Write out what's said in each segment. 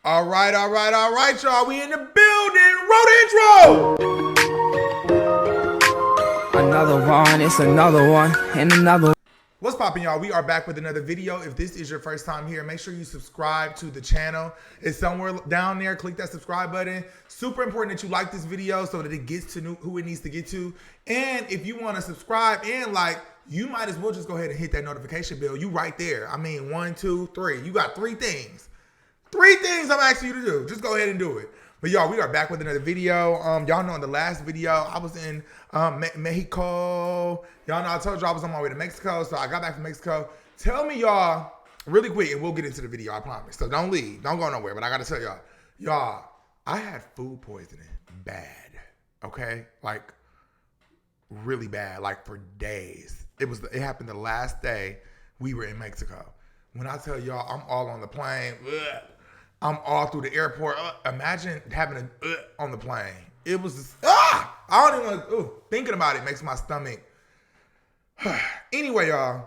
All right, y'all. We in the building. Roll the intro. Another one, it's another one, and another. What's poppin', y'all? We are back with another video. If this is your first time here, make sure you subscribe to the channel. It's somewhere down there. Click that subscribe button. Super important that you like this video so that it gets to who it needs to get to. And if you want to subscribe and like, you might as well just go ahead and hit that notification bell. You right there. I mean, 1, 2, 3. You got 3 things. 3 things I'm asking you to do. Just go ahead and do it. But y'all, we are back with another video. Y'all know in the last video, I was in Mexico. Y'all know I told y'all I was on my way to Mexico. So I got back from Mexico. Tell me, y'all, really quick, and we'll get into the video, I promise. So don't leave. Don't go nowhere. But I got to tell y'all. Y'all, I had food poisoning. Bad. Okay? Like, really bad. Like, for days. It happened the last day we were in Mexico. When I tell y'all, I'm all on the plane. Ugh. I'm all through the airport. Imagine having a on the plane. It was just, I don't even want thinking about it makes my stomach. Anyway, y'all,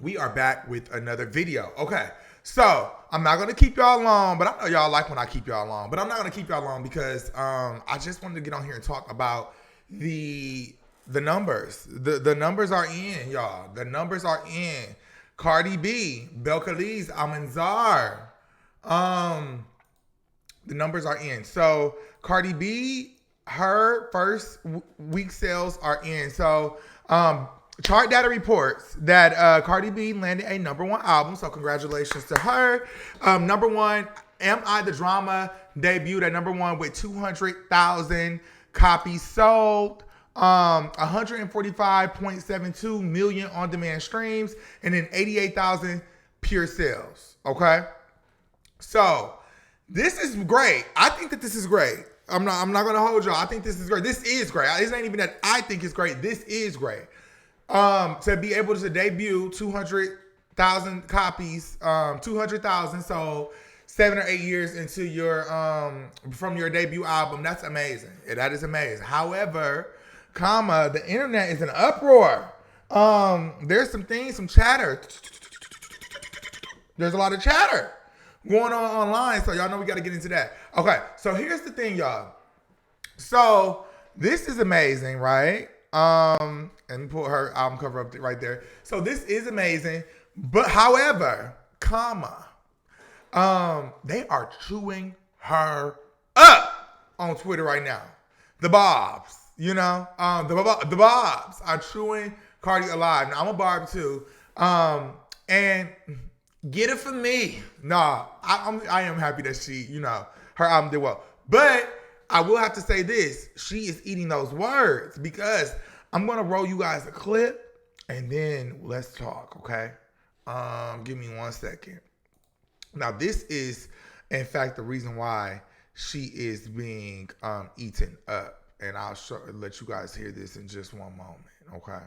we are back with another video. Okay, so I'm not going to keep y'all long, but I know y'all like when I keep y'all long. But I'm not going to keep y'all long because I just wanted to get on here and talk about the numbers. The numbers are in, y'all. The numbers are in. Cardi B, Belcalis, Amenzer. The numbers are in. So Cardi B, her first week sales are in. So chart data reports that Cardi B landed a #1 album. So congratulations to her. #1, Am I the Drama debuted at #1 with 200,000 copies sold. 145.72 million on-demand streams, and then 88,000 pure sales. Okay. So this is great. I think that this is great. I'm not gonna hold y'all. I think this is great. This is great. This ain't even that I think it's great. This is great. To be able to debut 200,000 copies, 200,000 sold 7 or 8 years into your from your debut album. That's amazing. That is amazing. However, the internet is in an uproar. There's some chatter. There's a lot of chatter going on online, so y'all know we got to get into that. Okay, so here's the thing, y'all. So this is amazing, right? And pull her album cover up right there. So this is amazing, but however, they are chewing her up on Twitter right now. The Bobs, you know, the Bobs are chewing Cardi alive. Now I'm a Barb too, and. Get it from me. Nah, I am happy that she, you know, her album did well. But I will have to say this. She is eating those words because I'm going to roll you guys a clip and then let's talk, okay? Give me 1 second. Now, this is, in fact, the reason why she is being eaten up. And I'll let you guys hear this in just one moment, okay?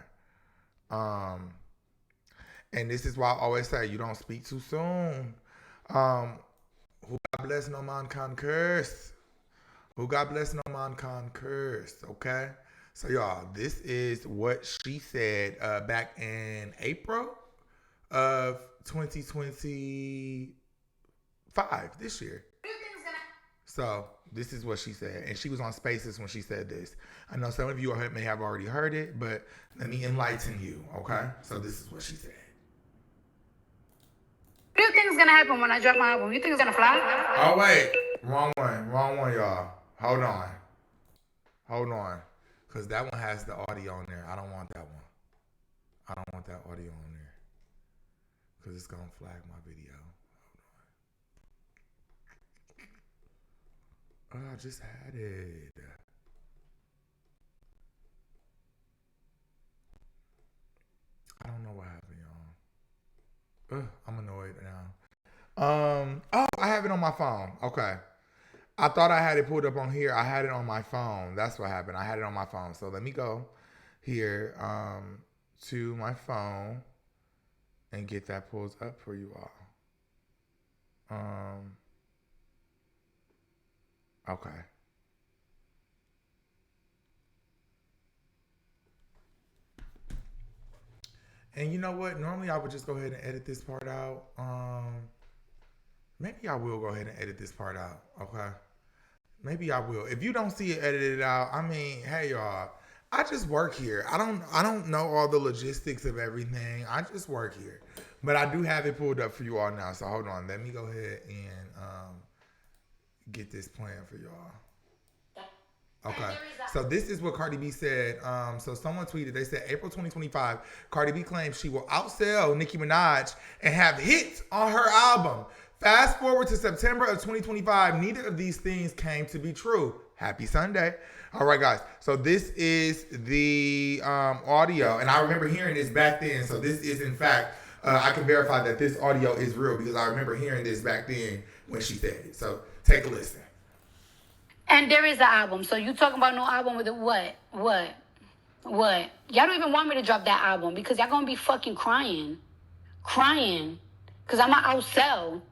And this is why I always say, you don't speak too soon. Who God bless, no man can curse. Who God bless, no man can curse, okay? So, y'all, this is what she said back in April of 2025, this year. So, this is what she said. And she was on Spaces when she said this. I know some of you may have already heard it, but let me enlighten you, okay? So, this is what she said. What do you think is gonna happen when I drop my album? You think it's gonna fly? Oh wait, wrong one, y'all. Hold on, cause that one has the audio on there. I don't want that one. I don't want that audio on there, cause it's gonna flag my video. Hold on. Oh, I just had it. I don't know what happened, y'all. I'm annoyed now. Oh, I have it on my phone. Okay. I thought I had it pulled up on here. I had it on my phone. That's what happened. I had it on my phone. So let me go here to my phone and get that pulled up for you all. Okay. And you know what? Normally I would just go ahead and edit this part out. Maybe I will go ahead and edit this part out. Okay. Maybe I will. If you don't see it edited out, I mean, hey y'all. I just work here. I don't know all the logistics of everything. I just work here. But I do have it pulled up for you all now. So hold on. Let me go ahead and get this plan for y'all. Okay. So this is what Cardi B said. So someone tweeted, they said April 2025, Cardi B claims she will outsell Nicki Minaj and have hits on her album. Fast forward to September of 2025, neither of these things came to be true. Happy Sunday. All right, guys. So this is the audio, and I remember hearing this back then. So this is, in fact, I can verify that this audio is real because I remember hearing this back then when she said it. So take a listen. And there is an album. So you talking about no album with it? What? Y'all don't even want me to drop that album because y'all gonna be fucking crying. Because I'm gonna outsell.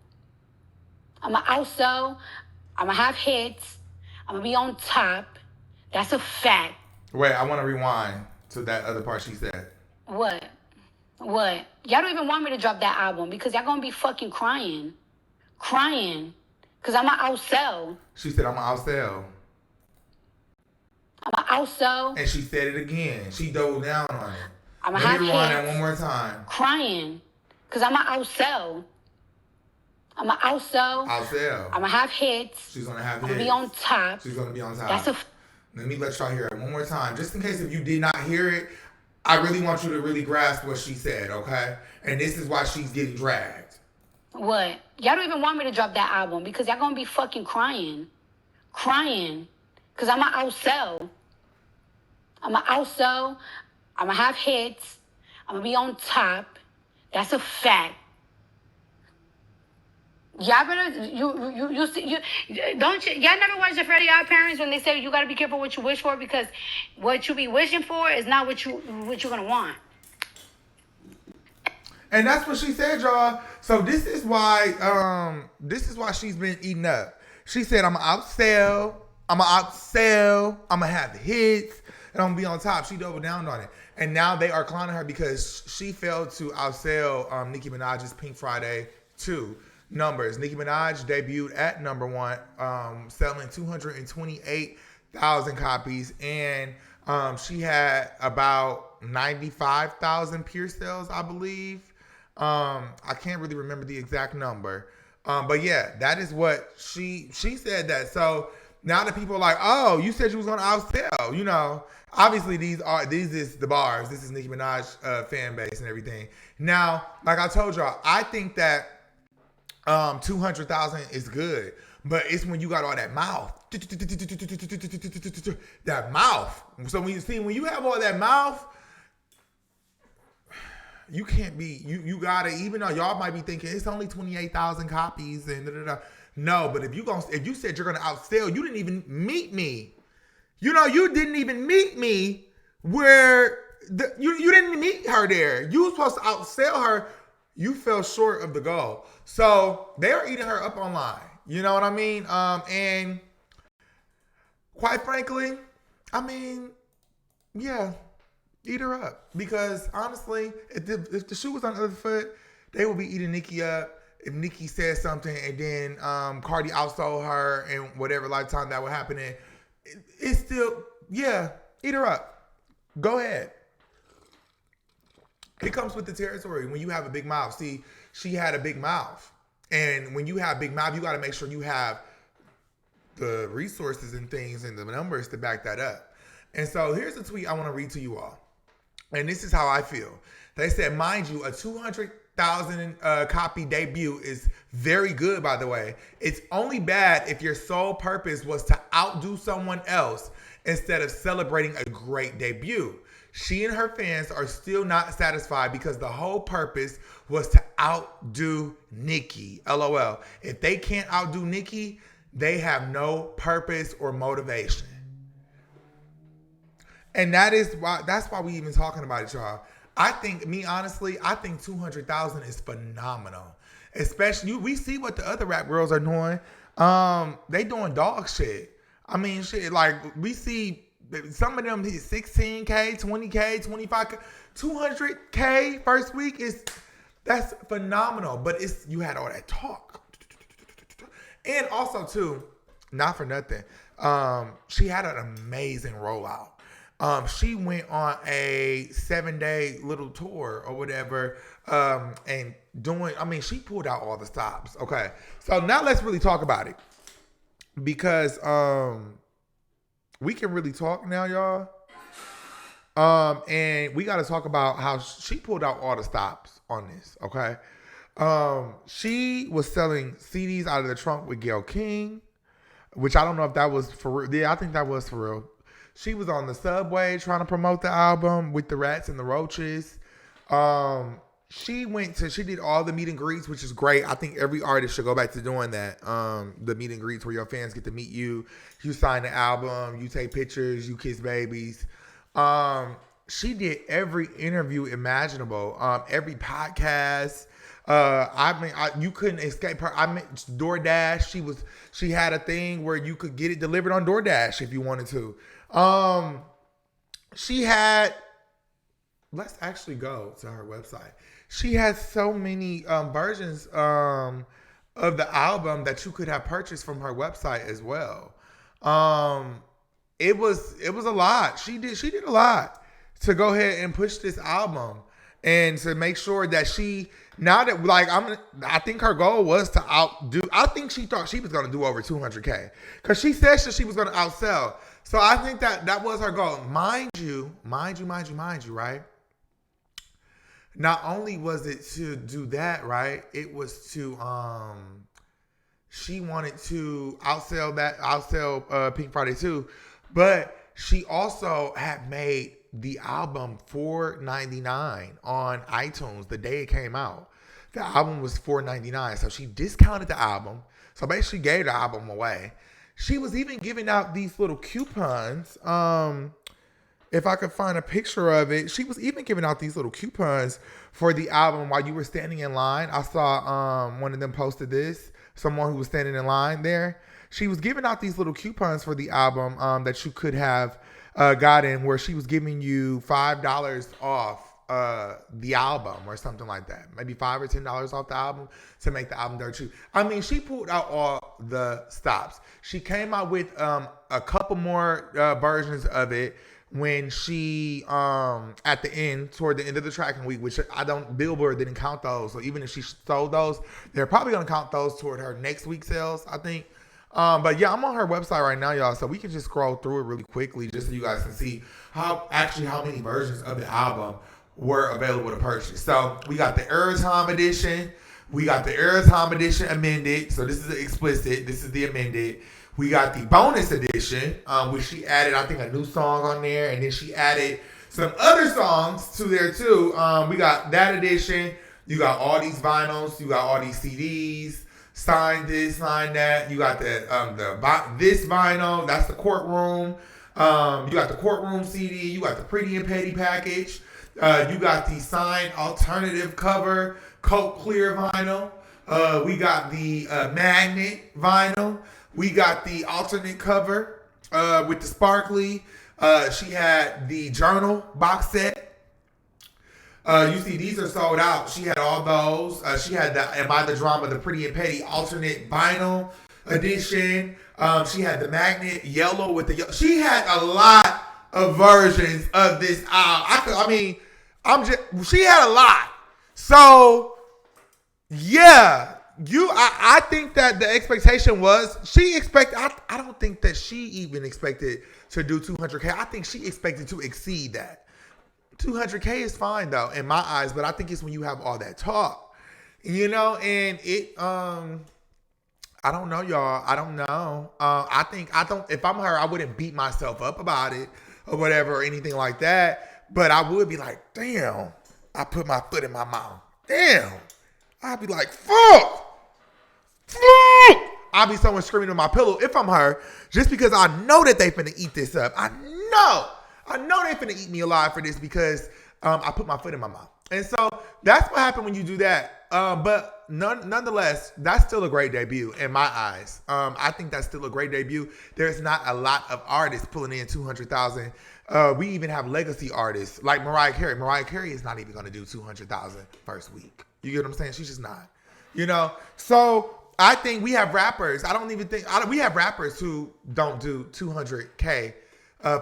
I'm gonna have hits. I'm gonna be on top. That's a fact. Wait, I want to rewind to that other part she said. What? Y'all don't even want me to drop that album because y'all gonna be fucking crying. Because I'm gonna outsell. She said, I'm going to outsell. I'm gonna outsell. And she said it again. She doubled down on it. I'm gonna Let have me rewind hits. that one more time. Crying. Because I'm gonna outsell. I'm gonna have hits. She's going to have I'm hits. gonna be on top. She's going to be on top. That's a... Let me let y'all hear it one more time. Just in case if you did not hear it, I really want you to really grasp what she said, okay? And this is why she's getting dragged. What? Y'all don't even want me to drop that album because y'all gonna be fucking crying. Because I'm gonna outsell. I'm gonna have hits. I'm gonna be on top. That's a fact. Y'all better don't y'all never watch the Fairly Odd Parents when they say you gotta be careful what you wish for because what you be wishing for is not what you're gonna want. And that's what she said, y'all. So this is why she's been eating up. She said, I'm gonna outsell, I'm gonna have hits, and I'm gonna be on top. She doubled down on it. And now they are clowning her because she failed to outsell Nicki Minaj's Pink Friday 2 numbers. Nicki Minaj debuted at number 1, selling 228,000 copies, and she had about 95,000 peer sales, I believe. I can't really remember the exact number, but yeah, that is what she said that. So now that people are like, oh, you said you was gonna outsell, you know. Obviously, these is the bars. This is Nicki Minaj fan base and everything. Now, like I told y'all, I think that 200,000 is good, but it's when you got all that mouth, that mouth. So when you have all that mouth, you can't be. You gotta. Even though y'all might be thinking it's only 28,000 copies and da, da, da. No, but if you said you're gonna outsell, you didn't even meet me. You know, you didn't even meet me where you didn't meet her there. You were supposed to outsell her. You fell short of the goal. So they're eating her up online. You know what I mean? And quite frankly, I mean, yeah, eat her up. Because honestly, if the shoe was on the other foot, they would be eating Nicki up. If Nicki said something and then Cardi outsold her and whatever lifetime that would happen in, it's still, yeah, eat her up. Go ahead. It comes with the territory when you have a big mouth. See, she had a big mouth. And when you have big mouth, you got to make sure you have the resources and things and the numbers to back that up. And so here's a tweet I want to read to you all. And this is how I feel. They said, mind you, a 200,000 copy debut is very good, by the way. It's only bad if your sole purpose was to outdo someone else instead of celebrating a great debut. She and her fans are still not satisfied because the whole purpose was to outdo Nicki. LOL. If they can't outdo Nicki, they have no purpose or motivation. And that's why we even talking about it, y'all. I think 200,000 is phenomenal. Especially, we see what the other rap girls are doing. They doing dog shit. I mean, shit, like, we see some of them hit 16K, 20K, 25K, 200K first week that's phenomenal. But you had all that talk. And also too, not for nothing, she had an amazing rollout. She went on a 7-day little tour or whatever, and she pulled out all the stops. Okay, so now let's really talk about it, because we can really talk now, y'all. And we got to talk about how she pulled out all the stops on this. Okay, she was selling CDs out of the trunk with Gayle King, which I don't know if that was for real. Yeah, I think that was for real. She was on the subway trying to promote the album with the Rats and the Roaches. She did all the meet and greets, which is great. I think every artist should go back to doing that. The meet and greets where your fans get to meet you. You sign the album, you take pictures, you kiss babies. She did every interview imaginable, every podcast. You couldn't escape her. DoorDash. She had a thing where you could get it delivered on DoorDash if you wanted to. Let's actually go to her website. She has so many versions of the album that you could have purchased from her website as well. It was a lot. She did a lot to go ahead and push this album and to make sure that I think her goal was to outdo. I think she thought she was going to do over 200K because she said that she was going to outsell. So I think that was her goal. Mind you, right? Not only was it to do that, right? It was to she wanted to outsell Pink Friday 2, but she also had made the album $4.99 on iTunes the day it came out. The album was $4.99, so she discounted the album. So basically gave the album away. She was even giving out these little coupons. If I could find a picture of it, she was even giving out these little coupons for the album while you were standing in line. I saw one of them posted this. Someone who was standing in line there. She was giving out these little coupons for the album that you could have gotten, where she was giving you $5 off the album or something like that. Maybe $5 or $10 off the album to make the album dirt cheap. I mean, she pulled out all the stops. She came out with a couple more versions of it when she at the end, toward the end of the tracking week, which Billboard didn't count those. So even if she sold those, they're probably gonna count those toward her next week's sales, I think. But yeah, I'm on her website right now, y'all. So we can just scroll through it really quickly just so you guys can see how many versions of the album were available to purchase. So we got the Airtime edition. We got the Airtime edition amended. So this is the explicit. This is the amended. We got the bonus edition, which she added, I think, a new song on there. And then she added some other songs to there too. We got that edition. You got all these vinyls. You got all these CDs. Sign this, sign that. You got this vinyl. That's the Courtroom. You got the Courtroom CD. You got the Pretty and Petty package. You got the signed alternative cover, Coke Clear vinyl. We got the magnet vinyl. We got the alternate cover with the sparkly. She had the journal box set. You see, these are sold out. She had all those. She had the Am I the Drama, the Pretty and Petty alternate vinyl edition. She had the magnet yellow with the. She had a lot of versions of this album. She had a lot. So yeah, I think that the expectation was I don't think that she even expected to do 200K. I think she expected to exceed that. 200K is fine though in my eyes, but I think it's when you have all that talk, and it. I don't know, y'all. I don't know. If I'm her, I wouldn't beat myself up about it or whatever or anything like that. But I would be like, damn, I put my foot in my mouth. Damn. I'd be like, fuck. I'd be someone screaming on my pillow if I'm her, just because I know that they finna eat this up. I know they finna eat me alive for this because I put my foot in my mouth. And so that's what happened when you do that. But nonetheless, that's still a great debut in my eyes. I think that's still a great debut. There's not a lot of artists pulling in 200,000. We even have legacy artists like Mariah Carey. Mariah Carey is not even going to do 200,000 first week. You get what I'm saying? She's just not. So I think we have rappers. I don't even think we have rappers who don't do 200K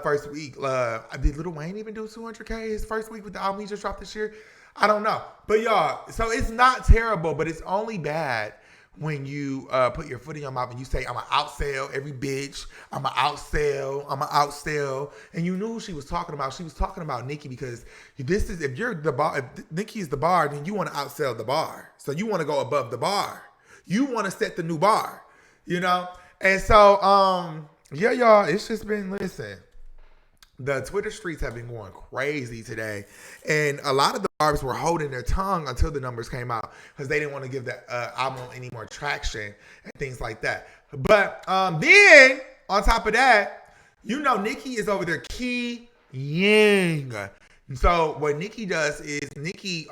first week. Did Lil Wayne even do 200K his first week with the album he just dropped this year? I don't know. But y'all, so it's not terrible, but it's only bad when you put your foot in your mouth and you say, I'm going to outsell every bitch. I'm going to outsell. I'm going to outsell. And you knew who she was talking about. She was talking about Nicki because if you're the bar, if Nicki is the bar, then you want to outsell the bar. So you want to go above the bar. You want to set the new bar, you know? And so, yeah, y'all, it's just been, listen, the Twitter streets have been going crazy today. And a lot of the barbs were holding their tongue until the numbers came out because they didn't want to give the album any more traction and things like that. But then, on top of that, you know, Nicki is over there keying. So what Nicki does is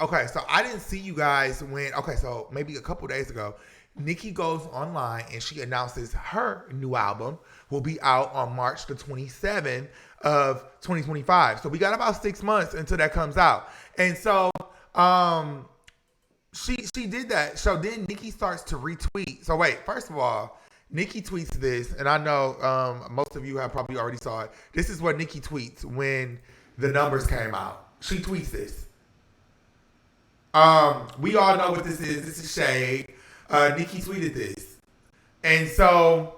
okay, so I didn't see you guys so maybe a couple days ago, Nicki goes online and she announces her new album will be out on March the 27th of 2025. So we got about 6 months until that comes out. And so she did that. So then Nicki starts to retweet. So wait, first of all, Nicki tweets this, and I know most of you have probably already saw it. This is what Nicki tweets when the numbers came out. She tweets this. We all know what this is. This is shade. Nicki tweeted this. And so,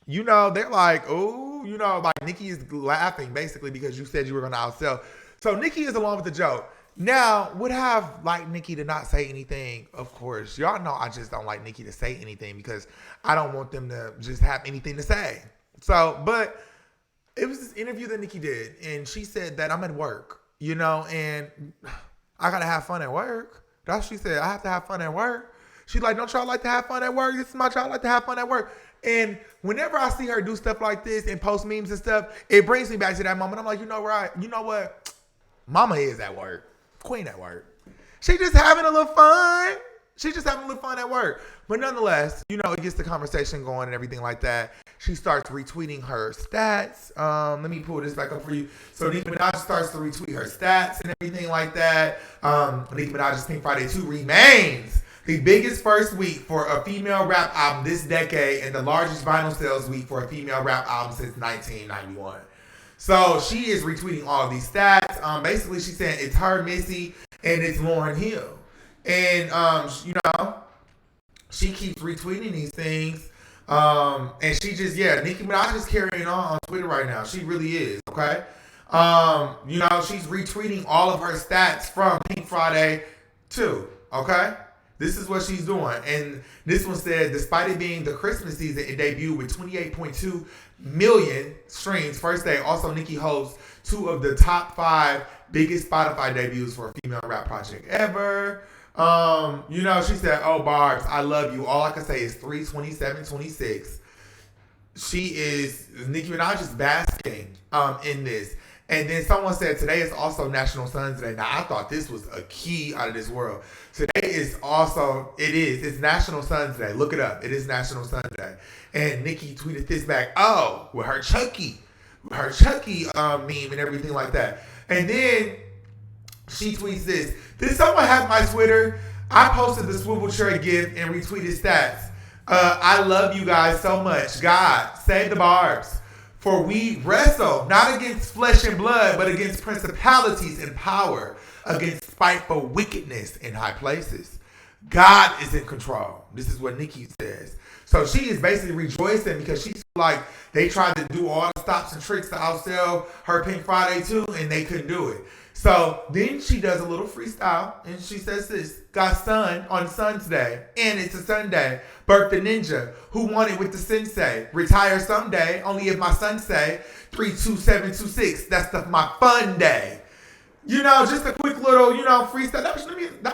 you know, they're like, oh, you know, like Nicki is laughing basically because you said you were going to outsell. So Nicki is along with the joke. Now, would have liked Nicki to not say anything, of course. Y'all know I just don't like Nicki to say anything because I don't want them to just have anything to say. So, but it was this interview that Nicki did, and she said that I'm at work, you know, and I got to have fun at work. That's what she said. I have to have fun at work. She's like, don't y'all like to have fun at work? This is my job. I like to have fun at work. And whenever I see her do stuff like this and post memes and stuff, it brings me back to that moment. I'm like, you know what? Mama is at work. Queen at work. She just having a little fun. She's just having a little fun at work. But nonetheless, you know, it gets the conversation going and everything like that. She starts retweeting her stats. Let me pull this back up for you. So Nicki Minaj starts to retweet her stats and everything like that. Nicki Minaj's Pink Friday 2 remains the biggest first week for a female rap album this decade and the largest vinyl sales week for a female rap album since 1991. So she is retweeting all of these stats. Basically, she's saying it's her, Missy, and it's Lauryn Hill. And, you know, she keeps retweeting these things. And she just, Nicki Minaj is carrying on Twitter right now. She really is, okay? You know, she's retweeting all of her stats from Pink Friday 2, okay? This is what she's doing. And this one said, despite it being the Christmas season, it debuted with 28.2 million streams first day. Also, Nicki holds 2 of the top 5 biggest Spotify debuts for a female rap project ever. You know, she said, oh, Barbs, I love you. All I can say is 3/27/26. Nicki Minaj is basking in this. And then someone said today is also National Sons Day. Now, I thought this was a key out of this world. Today is also, it's National Sons Day. Look it up. It is National Sons Day. And Nicki tweeted this back, with her Chucky meme and everything like that. And then she tweets this. Did someone have my Twitter? I posted the swivel chair gift and retweeted stats. I love you guys so much. God, save the Barbs. For we wrestle not against flesh and blood, but against principalities and power, against spiteful wickedness in high places. God is in control. This is what Nicki says. So she is basically rejoicing because she's like, they tried to do all the stops and tricks to outsell her Pink Friday 2, and they couldn't do it. So then she does a little freestyle, and she says this, got sun on Sun's Day, and it's a Sunday. Birth the ninja, who won it with the sensei. Retire someday, only if my son say 3/27/26. That's my fun day. You know, just a quick little, you know, freestyle. That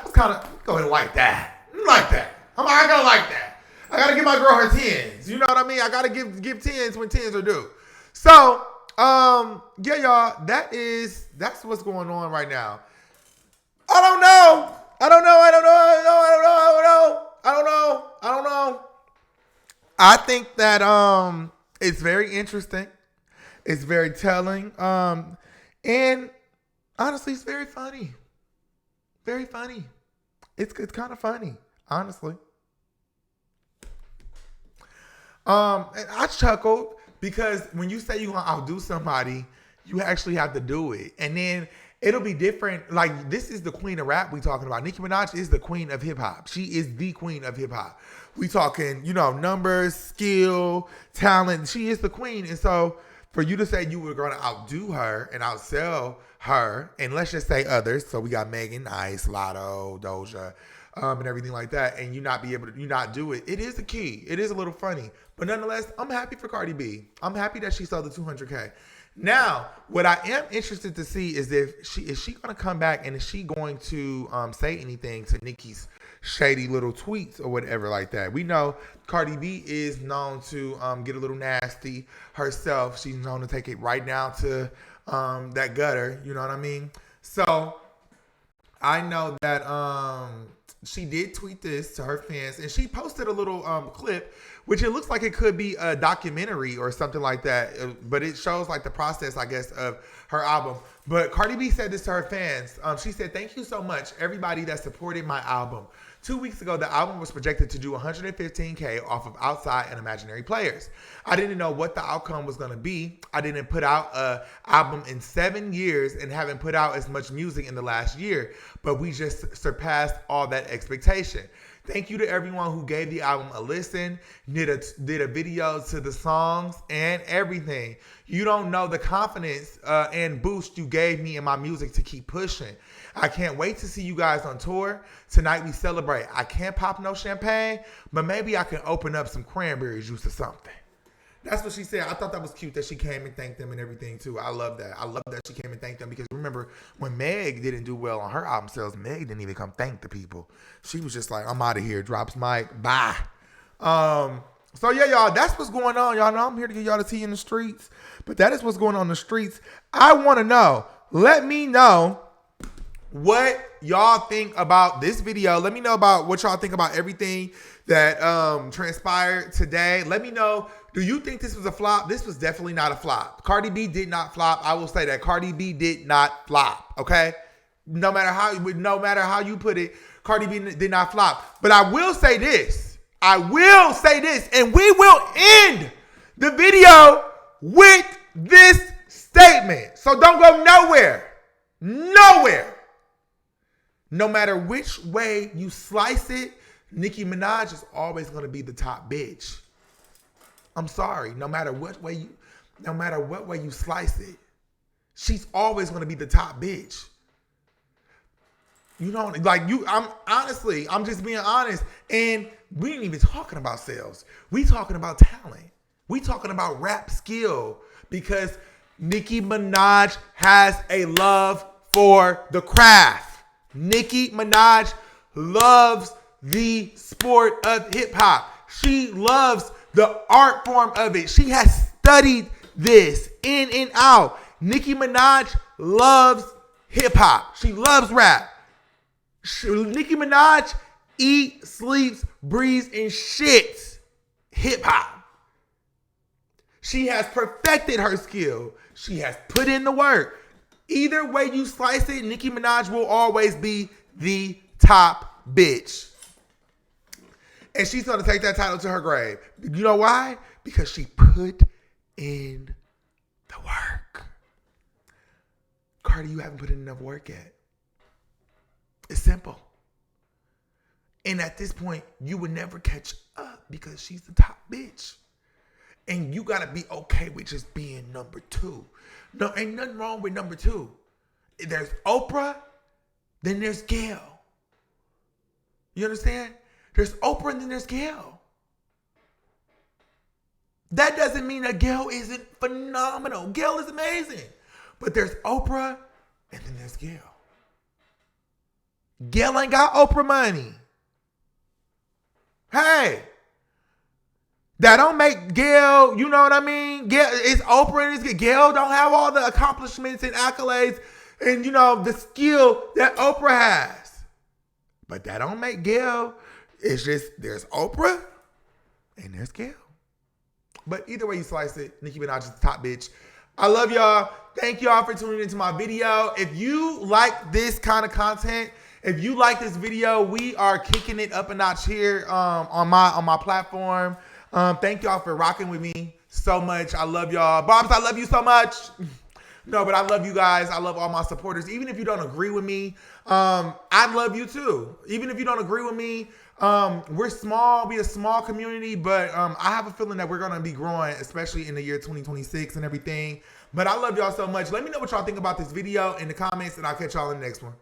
was kind of, go ahead and like that. Like that. I gotta like that. I gotta give my girl her 10s. You know what I mean? I gotta give 10s when 10s are due. So, yeah, y'all, that's what's going on right now. I don't know. I think that it's very interesting. It's very telling. And honestly, it's very funny. Very funny. It's kind of funny, honestly. And I chuckled because when you say you're gonna outdo somebody, you actually have to do it. And then it'll be different. Like, this is the queen of rap we talking about. Nicki Minaj is the queen of hip hop. She is the queen of hip hop. We talking, numbers, skill, talent. She is the queen. And so for you to say you were going to outdo her and outsell her, and let's just say others. So we got Megan, Ice, Lotto, Doja, and everything like that, and you not do it. It is the key. It is a little funny. But nonetheless, I'm happy for Cardi B. I'm happy that she sold the 200K. Now, what I am interested to see is is she going to come back and is she going to say anything to Nicki's shady little tweets or whatever like that. We know Cardi B is known to get a little nasty herself. She's known to take it right down to that gutter. You know what I mean? So I know that she did tweet this to her fans, and she posted a little clip, which it looks like it could be a documentary or something like that, but it shows like the process, I guess, of her album. But Cardi B said this to her fans. She said, "Thank you so much, everybody that supported my album. 2 weeks ago, the album was projected to do 115K off of Outside and Imaginary Players. I didn't know what the outcome was going to be. I didn't put out an album in 7 years and haven't put out as much music in the last year, but we just surpassed all that expectation. Thank you to everyone who gave the album a listen, did a video to the songs and everything. You don't know the confidence and boost you gave me in my music to keep pushing. I can't wait to see you guys on tour. Tonight we celebrate. I can't pop no champagne, but maybe I can open up some cranberry juice or something." That's what she said. I thought that was cute that she came and thanked them and everything too. I love that. I love that she came and thanked them because remember when Meg didn't do well on her album sales, Meg didn't even come thank the people. She was just like, "I'm out of here." Drops mic. Bye. So yeah, y'all, that's what's going on. Y'all know I'm here to get y'all the tea in the streets, but that is what's going on in the streets. I want to know. Let me know what y'all think about this video. Let me know about what y'all think about everything that transpired today. Let me know, do you think this was a flop? This was definitely not a flop. Cardi B did not flop. I will say that Cardi B did not flop. Okay, no matter how you put it, Cardi B did not flop. But I will say this. And we will end the video with this statement. So don't go nowhere. No matter which way you slice it, Nicki Minaj is always going to be the top bitch. I'm sorry. No matter what way you slice it, she's always going to be the top bitch. I'm just being honest. And we ain't even talking about sales. We talking about talent. We talking about rap skill because Nicki Minaj has a love for the craft. Nicki Minaj loves the sport of hip hop. She loves the art form of it. She has studied this in and out. Nicki Minaj loves hip hop. She loves rap. Nicki Minaj eats, sleeps, breathes, and shits hip hop. She has perfected her skill. She has put in the work. Either way you slice it, Nicki Minaj will always be the top bitch. And she's going to take that title to her grave. You know why? Because she put in the work. Cardi, you haven't put in enough work yet. It's simple. And at this point, you would never catch up because she's the top bitch. And you got to be okay with just being number two. No, ain't nothing wrong with number two. There's Oprah, then there's Gail. You understand? There's Oprah and then there's Gail. That doesn't mean that Gail isn't phenomenal. Gail is amazing. But there's Oprah and then there's Gail. Gail ain't got Oprah money. Hey. That don't make Gail, you know what I mean? Gail, it's Oprah and it's Gail don't have all the accomplishments and accolades and, the skill that Oprah has. But that don't make Gail. It's just there's Oprah and there's Gail. But either way you slice it, Nicki Minaj is the top bitch. I love y'all. Thank y'all for tuning into my video. If you like this kind of content, if you like this video, we are kicking it up a notch here on my platform. Thank y'all for rocking with me so much. I love y'all. Bobs, I love you so much. No, but I love you guys. I love all my supporters. Even if you don't agree with me, I love you too. Even if you don't agree with me, we're small. We're a small community, but I have a feeling that we're going to be growing, especially in the year 2026 and everything. But I love y'all so much. Let me know what y'all think about this video in the comments, and I'll catch y'all in the next one.